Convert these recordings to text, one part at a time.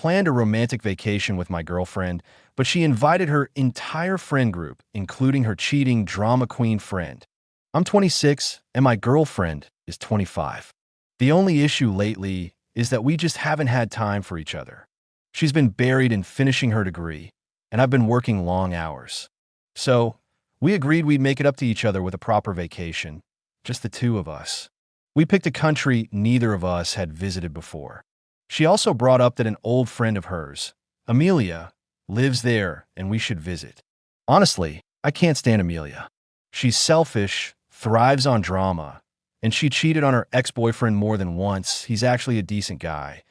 planned a romantic vacation with my girlfriend, but she invited her entire friend group, including her cheating drama queen friend. I'm 26, and my girlfriend is 25. The only issue lately is that we just haven't had time for each other. She's been buried in finishing her degree, and I've been working long hours. So, we agreed we'd make it up to each other with a proper vacation, just the two of us. We picked a country neither of us had visited before. She also brought up that an old friend of hers, Amelia, lives there and we should visit. Honestly, I can't stand Amelia. She's selfish, thrives on drama, and she cheated on her ex-boyfriend more than once. He's actually a decent guy.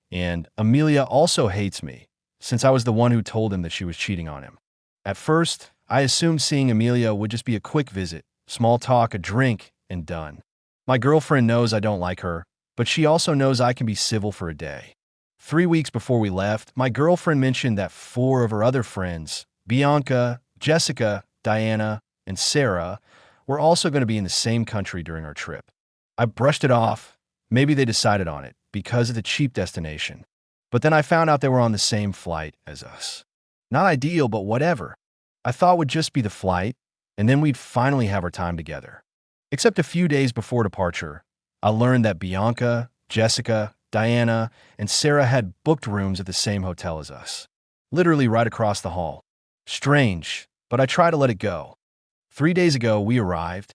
And Amelia also hates me, since I was the one who told him that she was cheating on him. At first, I assumed seeing Amelia would just be a quick visit, small talk, a drink, and done. My girlfriend knows I don't like her, but she also knows I can be civil for a day. 3 weeks before we left, my girlfriend mentioned that 4 of her other friends, Bianca, Jessica, Diana, and Sarah, were also going to be in the same country during our trip. I brushed it off. Maybe they decided on it because of the cheap destination. But then I found out they were on the same flight as us. Not ideal, but whatever. I thought would just be the flight, and then we'd finally have our time together. Except a few days before departure, I learned that Bianca, Jessica, Diana, and Sarah had booked rooms at the same hotel as us. Literally right across the hall. Strange, but I try to let it go. 3 days ago, we arrived,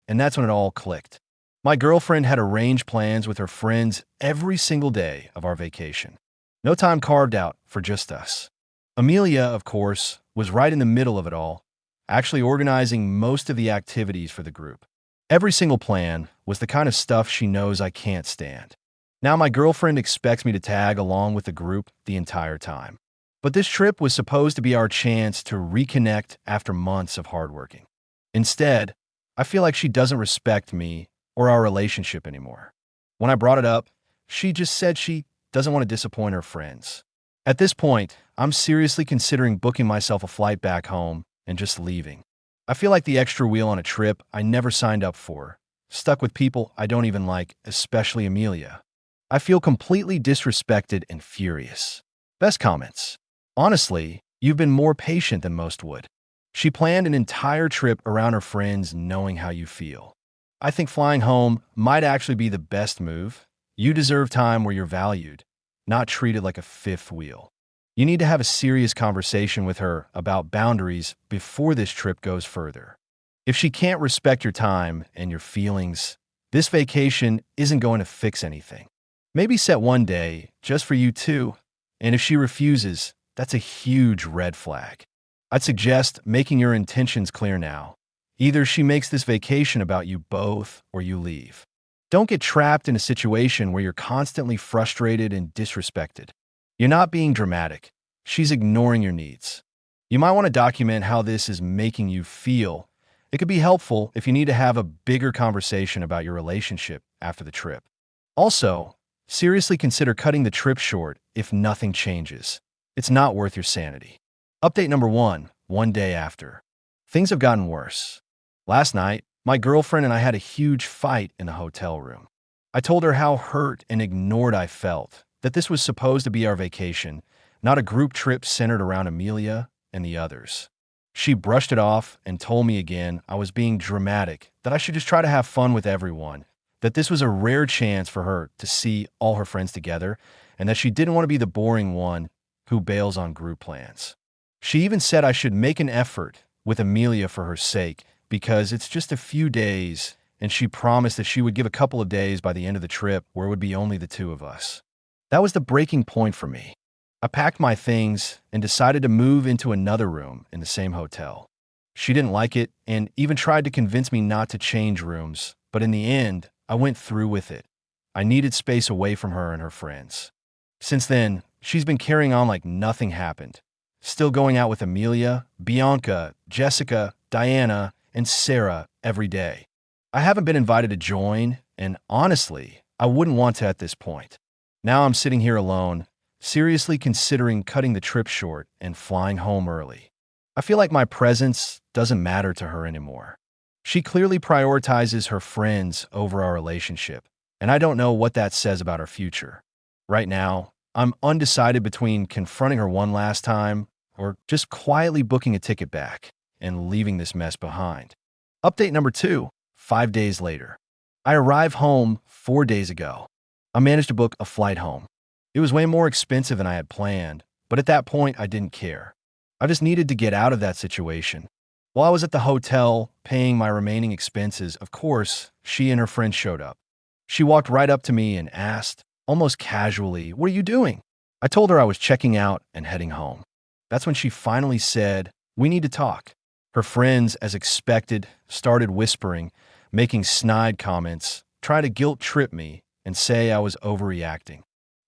and that's when it all clicked. My girlfriend had arranged plans with her friends every single day of our vacation. No time carved out for just us. Amelia, of course, was right in the middle of it all, actually organizing most of the activities for the group. Every single plan was the kind of stuff she knows I can't stand. Now my girlfriend expects me to tag along with the group the entire time. But this trip was supposed to be our chance to reconnect after months of hard working. Instead, I feel like she doesn't respect me or our relationship anymore. When I brought it up, she just said she doesn't want to disappoint her friends. At this point, I'm seriously considering booking myself a flight back home and just leaving. I feel like the extra wheel on a trip I never signed up for, stuck with people I don't even like, especially Amelia. I feel completely disrespected and furious. Best comments. Honestly, you've been more patient than most would. She planned an entire trip around her friends knowing how you feel. I think flying home might actually be the best move. You deserve time where you're valued, not treated like a fifth wheel. You need to have a serious conversation with her about boundaries before this trip goes further. If she can't respect your time and your feelings, this vacation isn't going to fix anything. Maybe set one day just for you two, and if she refuses, that's a huge red flag. I'd suggest making your intentions clear now. Either she makes this vacation about you both or you leave. Don't get trapped in a situation where you're constantly frustrated and disrespected. You're not being dramatic. She's ignoring your needs. You might want to document how this is making you feel. It could be helpful if you need to have a bigger conversation about your relationship after the trip. Also, seriously consider cutting the trip short if nothing changes. It's not worth your sanity. Update number 1, 1 day after. Things have gotten worse. Last night, my girlfriend and I had a huge fight in the hotel room. I told her how hurt and ignored I felt, that this was supposed to be our vacation, not a group trip centered around Amelia and the others. She brushed it off and told me again I was being dramatic, that I should just try to have fun with everyone, that this was a rare chance for her to see all her friends together, and that she didn't want to be the boring one who bails on group plans. She even said I should make an effort with Amelia for her sake, because it's just a few days, and she promised that she would give a couple of days by the end of the trip where it would be only the two of us. That was the breaking point for me. I packed my things and decided to move into another room in the same hotel. She didn't like it and even tried to convince me not to change rooms, but in the end, I went through with it. I needed space away from her and her friends. Since then, she's been carrying on like nothing happened. Still going out with Amelia, Bianca, Jessica, Diana, and Sarah every day. I haven't been invited to join, and honestly, I wouldn't want to at this point. Now I'm sitting here alone, seriously considering cutting the trip short and flying home early. I feel like my presence doesn't matter to her anymore. She clearly prioritizes her friends over our relationship, and I don't know what that says about our future. Right now, I'm undecided between confronting her one last time or just quietly booking a ticket back and leaving this mess behind. Update number 2, 5 days later. I arrived home 4 days ago. I managed to book a flight home. It was way more expensive than I had planned, but at that point, I didn't care. I just needed to get out of that situation. While I was at the hotel paying my remaining expenses, of course, she and her friend showed up. She walked right up to me and asked, almost casually, "What are you doing?" I told her I was checking out and heading home. That's when she finally said, "We need to talk." Her friends, as expected, started whispering, making snide comments, trying to guilt trip me and say I was overreacting.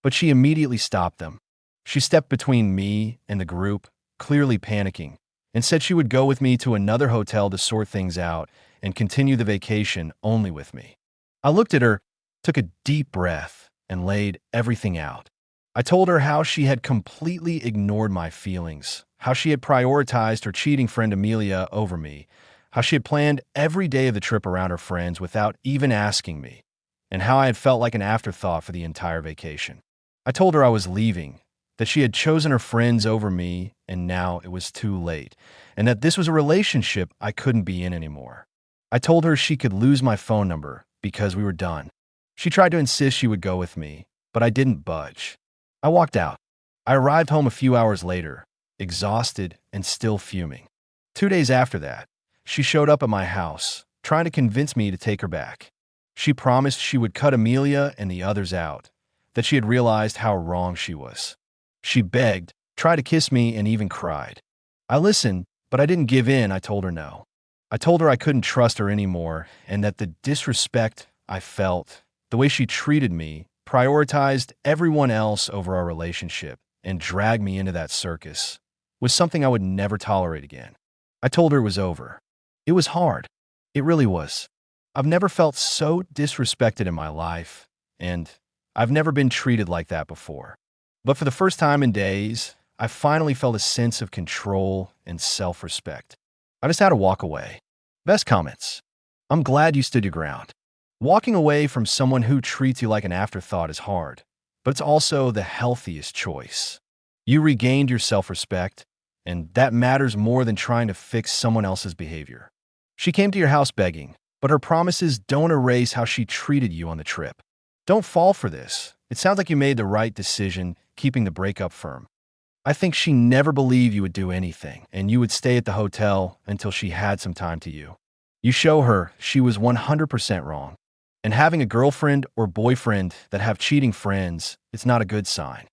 But she immediately stopped them. She stepped between me and the group, clearly panicking, and said she would go with me to another hotel to sort things out and continue the vacation only with me. I looked at her, took a deep breath, and laid everything out. I told her how she had completely ignored my feelings, how she had prioritized her cheating friend Amelia over me, how she had planned every day of the trip around her friends without even asking me, and how I had felt like an afterthought for the entire vacation. I told her I was leaving, that she had chosen her friends over me, and now it was too late, and that this was a relationship I couldn't be in anymore. I told her she could lose my phone number because we were done. She tried to insist she would go with me, but I didn't budge. I walked out. I arrived home a few hours later, exhausted and still fuming. 2 days after that, she showed up at my house, trying to convince me to take her back. She promised she would cut Amelia and the others out, that she had realized how wrong she was. She begged, tried to kiss me, and even cried. I listened, but I didn't give in. I told her no. I told her I couldn't trust her anymore and that the disrespect I felt, the way she treated me, prioritized everyone else over our relationship, and dragged me into that circus, was something I would never tolerate again. I told her it was over. It was hard. It really was. I've never felt so disrespected in my life, and I've never been treated like that before. But for the first time in days, I finally felt a sense of control and self-respect. I just had to walk away. Best comments. I'm glad you stood your ground. Walking away from someone who treats you like an afterthought is hard, but it's also the healthiest choice. You regained your self-respect, and that matters more than trying to fix someone else's behavior. She came to your house begging, but her promises don't erase how she treated you on the trip. Don't fall for this. It sounds like you made the right decision, keeping the breakup firm. I think she never believed you would do anything, and you would stay at the hotel until she had some time to you. You show her she was 100% wrong. And having a girlfriend or boyfriend that have cheating friends is not a good sign.